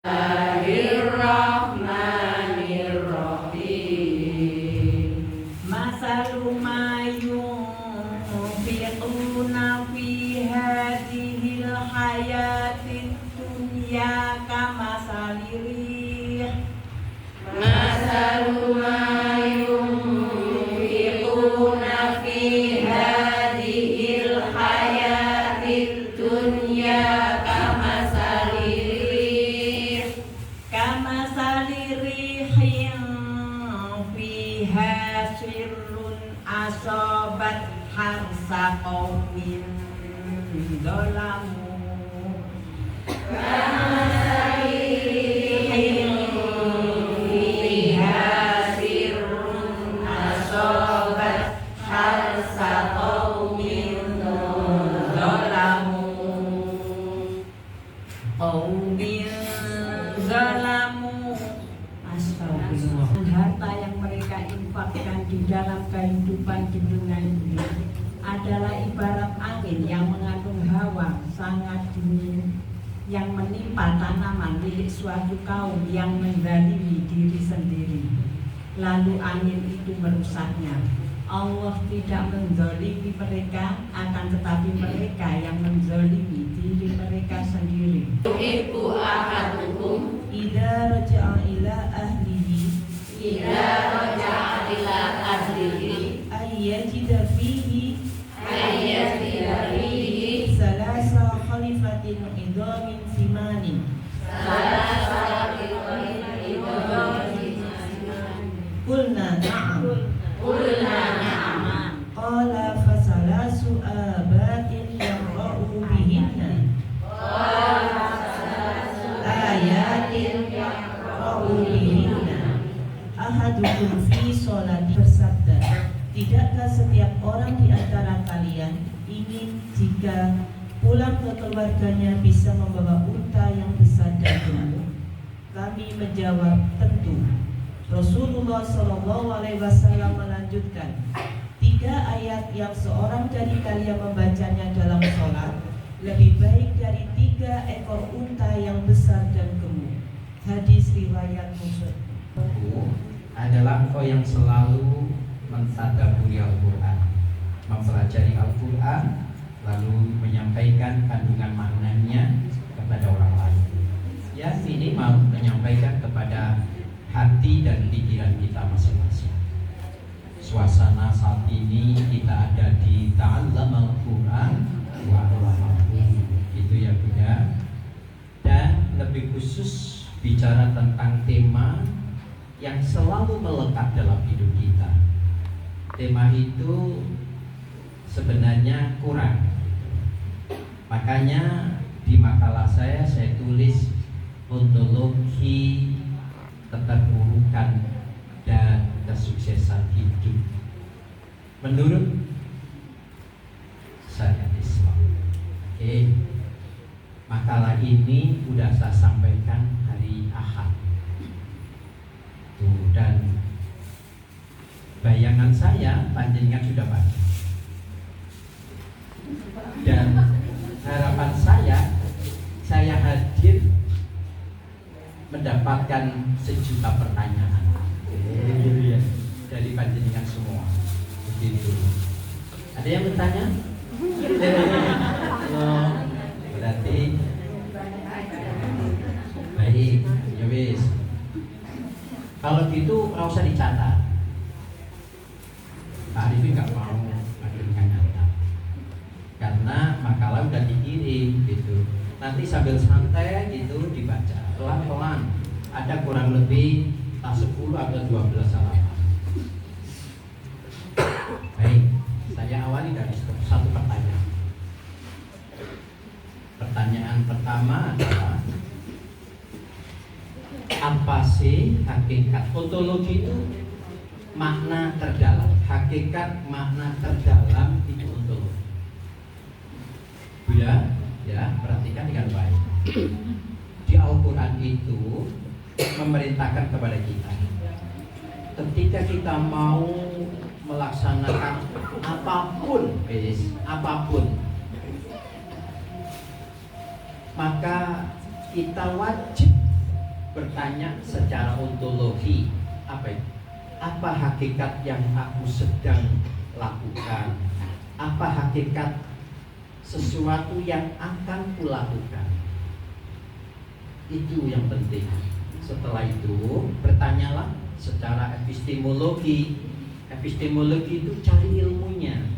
Bismillahirrahmanirrahim. Masalu ma yunfiquna fi hadhil hayatid dunya kamasali rih. Masalu ma yunfiquna fi hadhil hayatid dunya sirrun asobat harsa qaumin dolamu sirrun asobat harsa qaumin dolamu harta yang mereka infakkan di dalam kehidupan di dunia ini adalah ibarat angin yang mengandung hawa sangat dingin yang menimpa tanaman milik suatu kaum yang menzalimi diri sendiri. Lalu angin itu merusaknya. Allah tidak menzalimi mereka, akan tetapi mereka yang menzalimi diri mereka sendiri. Ibu ahadukum idza raja'a ila ahlihi ayyajida fihi salasa khalifatin idhamin simanin qulna na'am qala fasalasu abatin yaqra'u bihinna ayatin yaqra'u bihinna ahadukum fi sholati bersabda, tidakkah setiap orang di antara kalian ingin jika pulang ke keluarganya bisa membawa unta yang besar dan gemuk? Kami menjawab, tentu. Rasulullah SAW melanjutkan, 3 ayat yang seorang dari kalian membacanya dalam sholat lebih baik dari 3 ekor unta yang besar dan gemuk. Hadis riwayat Muslim. Adalah engkau yang selalu mentadabburi Al-Quran, mempelajari Al-Quran, lalu menyampaikan kandungan maknanya kepada orang lain. Ya, minimal menyampaikan kepada hati dan pikiran kita masing-masing. Suasana saat ini kita ada di Ta'allam Al-Quran wa 'allamahu. Itu ya Bunda. Dan lebih khusus bicara tentang tema yang selalu melekat dalam hidup kita. Tema itu sebenarnya kurang. Makanya di makalah saya tulis ontologi keterpurukan dan kesuksesan hidup menurut syariat Islam. Oke. Makalah ini sudah saya sampaikan hari Ahad. Dan bayangan saya panjenengan sudah baca. Dan harapan saya hadir mendapatkan 1 juta pertanyaan dari panjenengan semua. Begitu. Ada yang bertanya? Oh, berarti baik, ya wis. Kalau gitu nggak usah dicatat. Pak Arifin nggak mau dengan nyata, karena makalah udah dikirim gitu. Nanti sambil santai gitu dibaca pelan-pelan. Ada kurang lebih 10 atau 12 halaman. Baik, saya awali dari 1 pertanyaan. Pertanyaan pertama adalah, apa sih hakikat? Ontologi itu makna terdalam. Hakikat makna terdalam itu ontologi. Ya, perhatikan dengan baik. Di Al-Quran itu memerintahkan kepada kita, ketika kita mau melaksanakan apapun, maka kita wajib bertanya secara ontologi, apa itu? Apa hakikat yang aku sedang lakukan? Apa hakikat sesuatu yang akan kulakukan? Itu yang penting. Setelah itu bertanyalah secara epistemologi. Epistemologi itu cari ilmunya.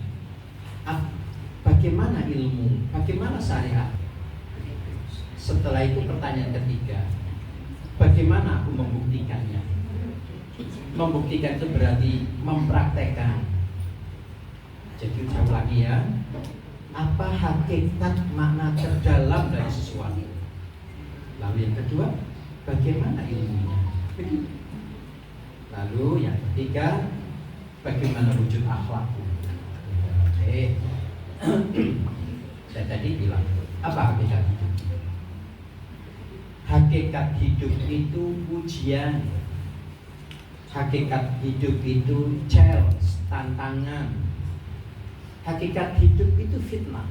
Bagaimana ilmu? Bagaimana syariat? Setelah itu pertanyaan ketiga, bagaimana aku membuktikannya? Membuktikan itu berarti mempraktekkan. Jadi ucap lagi ya, apa hakikat makna terdalam dari sesuatu? Lalu yang kedua, bagaimana ilmunya? Begitu. Lalu yang ketiga, bagaimana wujud akhlakku? Oke. Saya tadi bilang, apa hakikat hidup? Hakikat hidup itu ujian. Hakikat hidup itu challenge, tantangan. Hakikat hidup itu fitnah.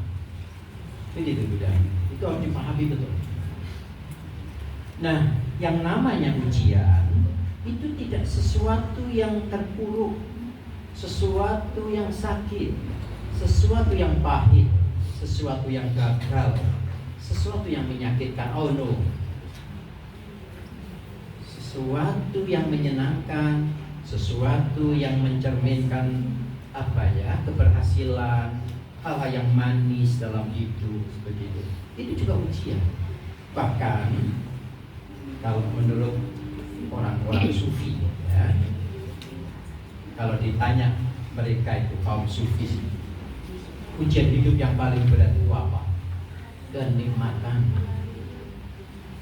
Begitu budaya. Itu harus dipahami betul. Nah, yang namanya ujian itu tidak sesuatu yang terpuruk, sesuatu yang sakit, sesuatu yang pahit, sesuatu yang gagal, sesuatu yang menyakitkan. Oh no. Sesuatu yang menyenangkan, sesuatu yang mencerminkan keberhasilan, hal-hal yang manis dalam hidup, begitu. Itu juga ujian. Bahkan kalau menurut orang-orang sufi, ya, kalau ditanya mereka itu kaum sufi, ujian hidup yang paling berat itu apa? Kenikmatan.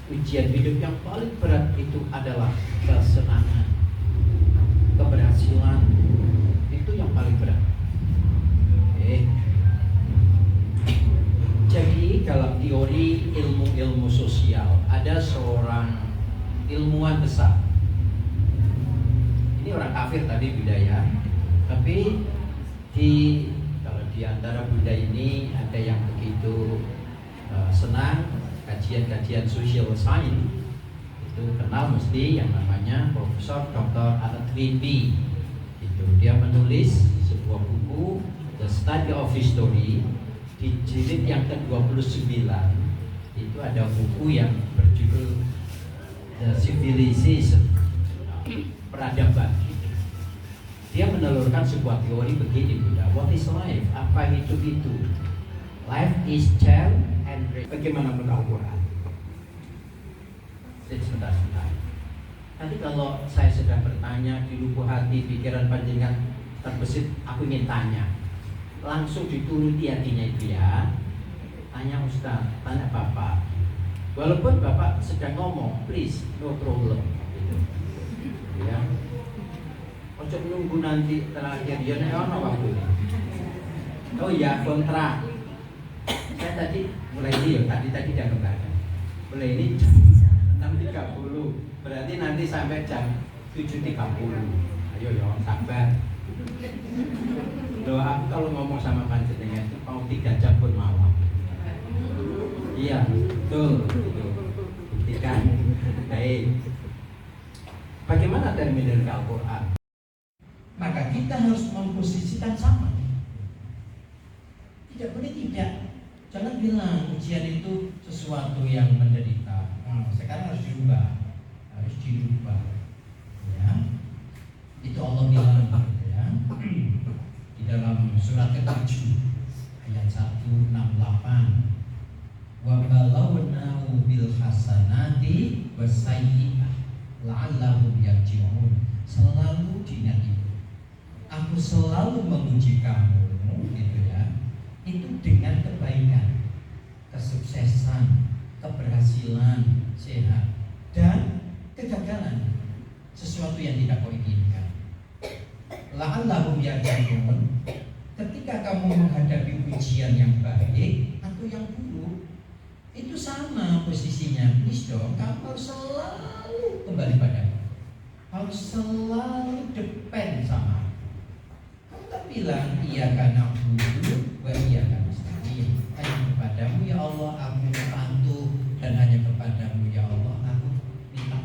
Ujian hidup yang paling berat itu adalah kesenangan, keberhasilan. Itu yang paling berat. Oke. Jadi dalam teori ilmu-ilmu sosial ada seorang ilmuwan besar. Ini orang kafir tadi budaya, tapi kalau di antara budaya ini ada yang begitu senang kajian-kajian social science, itu kenal mesti yang namanya Profesor Dr. Al-Twinby. Itu dia menulis sebuah buku The Study of History. Di jilid yang ke-29 itu ada buku yang berjudul The Civilization, peradaban. Dia menelurkan sebuah teori begini, what is life? Apa hidup itu? Life is child and race. Bagaimana menurut Al-Quran? Sebentar. Nanti kalau saya sedang bertanya di lubuk hati, pikiran panjenengan terbesit, aku ingin tanya, langsung dituruti hatinya itu ya. Tanya Ustaz, tanya Bapak. Walaupun Bapak sedang ngomong, please, no problem. Gitu. Ya. Ojo nunggu nanti terakhir, ya ono waktu. Oh iya, kontrak. Saya tadi mulai ini ya, tadi jam berapa? Mulai ini jam 6.30. Berarti nanti sampai jam 7.30. Ayo ya, sabar. Loh, aku kalau ngomong sama panjenengan itu mau 3 jam pun mau. Iya, betul. Buktikan. Baik. Bagaimana terminologi Al-Quran? Maka kita harus memposisikan sama. Tidak boleh tidak. Jangan bilang ujian itu sesuatu yang menderita. Sekarang harus dirubah. Ya. Itu Allah bilang ya. Di dalam surat ke-7 ayat 168. Wa balawnahu bil hasanati wasayyi'ah la'allahum yarji'un. Selalu diingat itu. Aku selalu menguji kamu, gitu ya. Itu dengan kebaikan, kesuksesan, keberhasilan, sehat, dan kegagalan, sesuatu yang tidak kau inginkan. La'allahum yarji'un. Ketika kamu menghadapi ujian yang baik atau yang buruk, itu sama posisinya. Please dong, kamu harus selalu kembali padamu, harus selalu depend sama. Kamu tak bilang iya karena dulu, iya karena nasta'in. Hanya kepadamu ya Allah aku patuh, dan hanya kepadamu ya Allah aku minta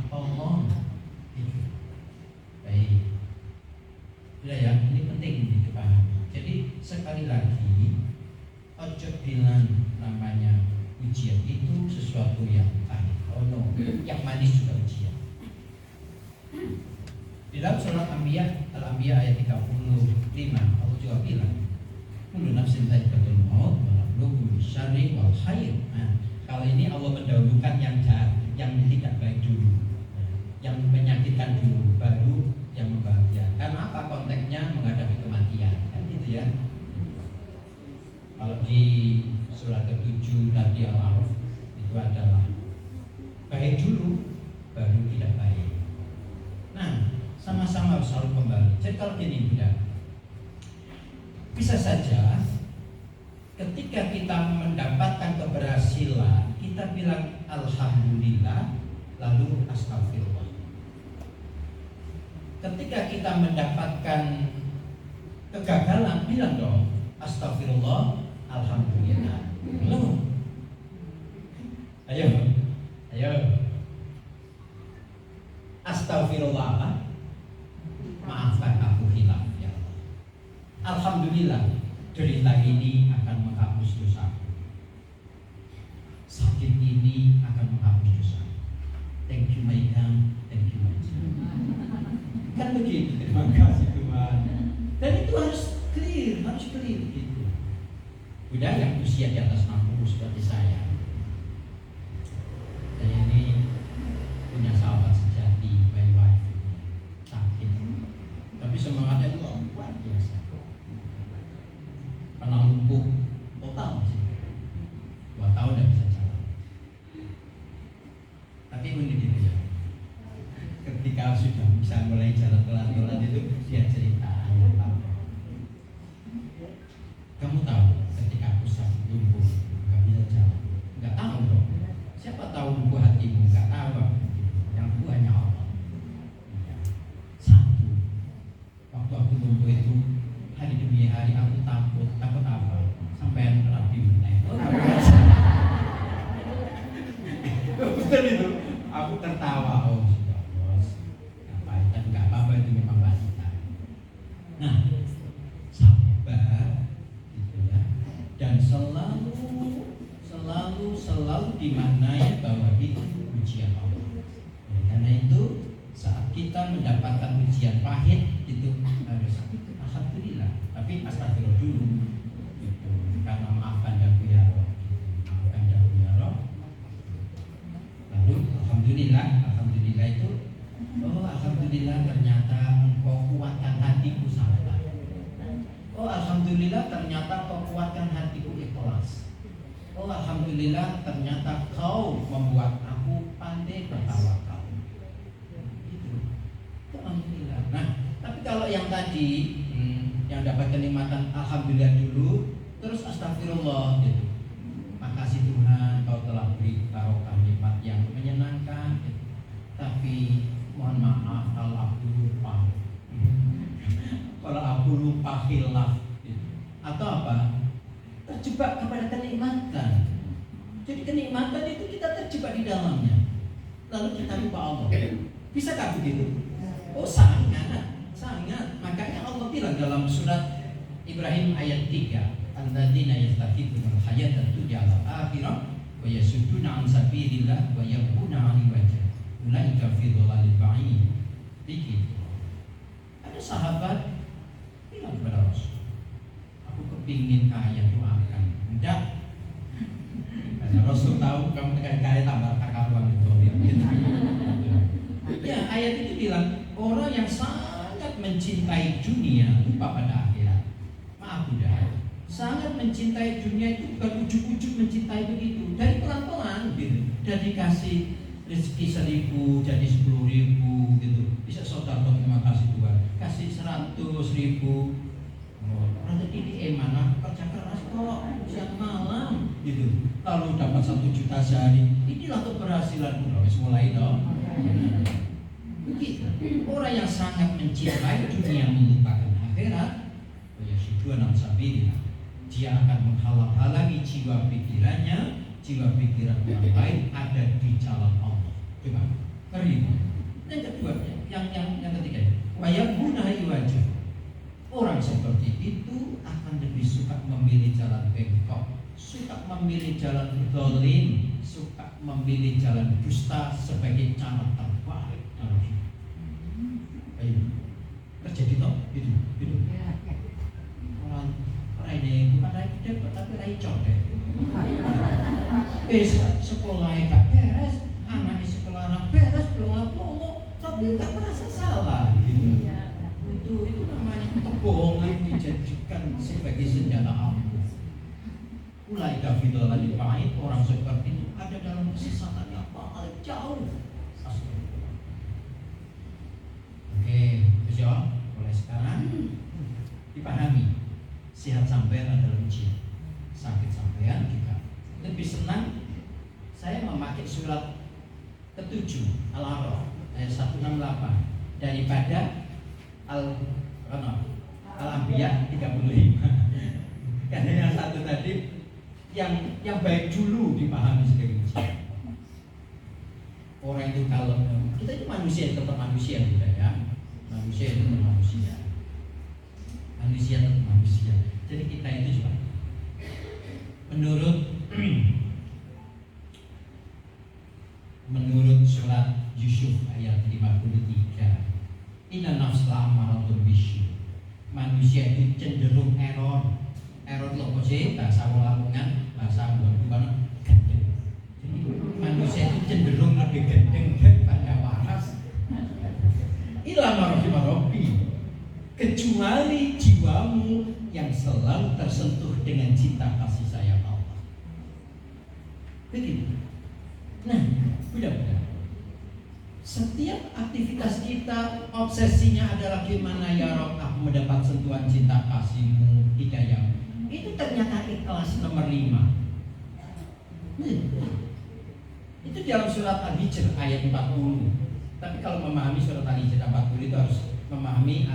sesuatu yang pahit. Oh no, yang manis juga ujian. Di dalam surat Al-Anbiya ayat 35 Allah juga bilang, kullu nafsin dha'iqatul maut wa nabluukum bisyarri wal khair. Nah, kalau ini Allah mendahulukan yang jahat, yang tidak baik dulu, yang menyakitkan dulu, baru yang membahagiakan. Apa konteksnya? Menghadapi kematian, kan gitu ya. Kalau di surat ke-7 tadi Al-A'raf itu adalah baik dulu, baru tidak baik. Nah, sama-sama harus selalu kembali. Jadi kalau gini tidak, bisa saja ketika kita mendapatkan keberhasilan, kita bilang alhamdulillah, lalu astagfirullah. Ketika kita mendapatkan kegagalan, bilang dong astagfirullah, alhamdulillah. Belum. Ayo. Astagfirullah apa? Maafkan aku hilaf ya Allah. Alhamdulillah, derita ini akan menghapus dosaku. Sakit ini akan menghapus dosa. Thank you my God, thank you my God. Kan begitu, terima kasih Tuhan. Dan itu harus clear gitu. Udah yang usia di atas 60 seperti saya ini punya sahabat sejati, my wife, sakit, tapi semangatnya itu luar biasa. Karena lumpuh total sih, 2 tahun tidak bisa jalan. Tapi unik gitu ya, ketika sudah bisa mulai jalan pelan-pelan itu dia cerita, kamu tahu ketika aku sakit lumpuh nggak bisa jalan, nggak tahu dong. Siapa tahu buku hatimu? Nggak tahu. Yang buku hanya Allah. Satu, waktu aku lumpuh itu hari demi hari aku takut apa? Sampai rapi meneng. Betul itu. Aku tertawa. Oh sudah bos. Ngapain? Dan nggak apa-apa, itu memang wanita. Nah, sabar, gitu ya. Dan selalu dimaknai bahwa itu ujian Allah. Karena itu saat kita mendapatkan ujian pahit itu harus alhamdulillah, tapi astagfirullah dulu gitu. Karena maafkan ya Allah, maafkan ya Allah. Lalu alhamdulillah itu alhamdulillah ternyata engkau kuatkan hatiku sabar. Alhamdulillah ternyata kau kuatkan hatiku ikhlas. Alhamdulillah ternyata kau membuat aku pandai bertawakal. Itu alhamdulillah. Nah, tapi kalau yang tadi yang dapat kenikmatan alhamdulillah dulu, terus astagfirullah gitu. Makasih Tuhan, kau telah beri barokah nikmat yang menyenangkan. Gitu. Tapi mohon maaf kalau aku lupa. Kalau aku lupa hilaf gitu. Atau apa? Terjebak kepada kenikmatan. Jadi kenikmatan itu kita terjebak di dalamnya, lalu kita lupa Allah. Bisakah begitu? Sangat. Makanya Allah bilang dalam surat Ibrahim ayat 3, alladzina yastahibbuna al-hayata dunya 'alal akhirah wa yasudduna 'an sabilillah wa yabghuna 'anil wajh. Ulaika fi dhalalin ba'id. Begitu. Ada sahabat bilang kepada Rasul, aku kepingin kaya, doakan. Enggak. Karena Rasul tahu kamu tekan kaya tambah karuan itu. Ya, ayat itu bilang orang yang sangat mencintai dunia lupa pada akhirat. Maaf udah. Sangat mencintai dunia itu bukan ujuk-ujuk mencintai begitu. Dari pelan-pelan gitu. Dan dikasih rezeki 1.000 jadi 10.000 gitu. Bisa saudara terima kasih Tuhan. Kasih 100.000. Rezeki di mana kerja keras kok siang malam gitu. Kalau dapat 1 juta sehari, inilah keberhasilan. Harus mulai dong. Begitu. Orang yang sangat mencintai dunia melupakan akhirat, dia akan menghalang-halangi jiwa pikirannya, jiwa pikiran orang lain ada di jalan Allah. Coba, ngeri. Yang kedua, yang ketiga, wayabunai wajah. Orang seperti itu akan lebih suka memilih jalan bengkok, suka memilih jalan zalim, suka memilih memilih jalan dusta sebagai cara terbaik dalam hidup. Ayo, terjadi toh? Itu. Orang ini bukan rai gede, tapi rai condet. Sekolah gak beres, anaknya sekolah gak beres, belum tapi tak merasa salah. Gitu. Itu namanya kebohongan dijadikan sebagai senjata ampuh. Mulai David lagi pahit, orang seperti itu ada dalam kesesatan yang paling jauh. Oke, bisa mulai sekarang dipahami. Sehat sampean adalah ujian, sakit sampean juga. Lebih senang saya memakai surat ke-7 Al-A'raf ayat 168 daripada Al-Anbiya 35. Karena yang satu tadi yang baik dulu dipahami sebagai ujian. Orang itu kalau kita itu manusia tetap manusia kita ya. Manusia itu tetap manusia. Manusia tetap manusia. Jadi kita itu juga menurut surat Yusuf ayat 53, inna nafsa amaratun bisu. Manusia itu cenderung error loh sih, bahasa Lamongan, bahasa bukan gendeng. Jadi manusia itu cenderung lebih gendeng daripada waras. Ila marhabi, kecuali jiwamu yang selalu tersentuh dengan cinta kasih sayang Allah. Begitu. Nah, mudah-mudahan setiap aktivitas kita obsesinya adalah gimana ya Rob aku mendapat sentuhan cinta kasih-Mu, hidayah. Itu ternyata ikhlas nomor 5. Itu dalam surat Al-Hijr ayat 40. Tapi kalau memahami surat Al-Hijr 40 itu harus memahami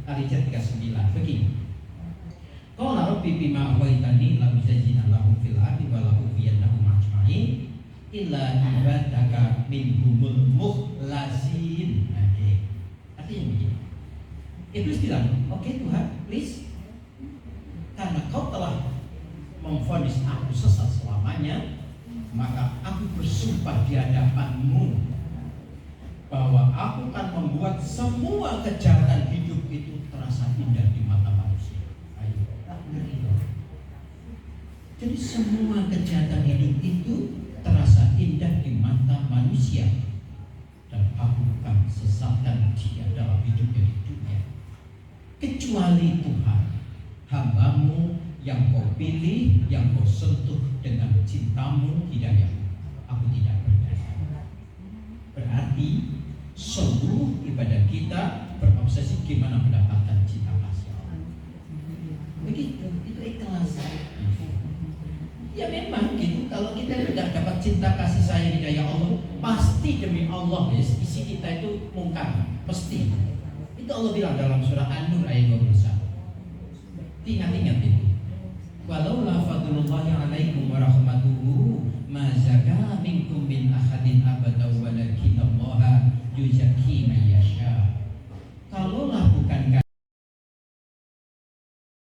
Al-Hijr 39. Begini. Qala rabbi bima aghwaytani la uzayyina lahum fil ardi wa la ughwiyannahum ajma'in illa ibadaka minhumul mukhlasin. Artinya begini. Iblis bilang, oke Tuhan, please, karena kau telah memvonis aku sesat selamanya, maka aku bersumpah di hadapan-Mu bahwa aku akan membuat semua kejahatan hidup itu terasa indah di mata manusia. Ayo, jadi semua kejahatan hidup itu terasa indah di mata manusia, dan aku akan sesatkan dia dalam hidupnya di dunia, kecuali Tuhan, hamba-Mu yang Kau pilih, yang Kau sentuh dengan cinta-Mu, hidayah-Mu. Aku tidak berdaya. Berarti seluruh ibadah kita berobsesi gimana mendapatkan cinta kasih Allah. Begitu, itu ikhlas. Ya memang gitu, kalau kita tidak dapat cinta kasih sayang hidayah Allah, pasti demi Allah isi kita itu mungkar, pasti. Itu Allah bilang dalam surah An-Nur ayat 21. Ingat-ingat itu. Walau la fadlullahi alaikum wa rahmatuhu ma zaka minkum min ahadin abada walakin Allah yuzakki man yasha.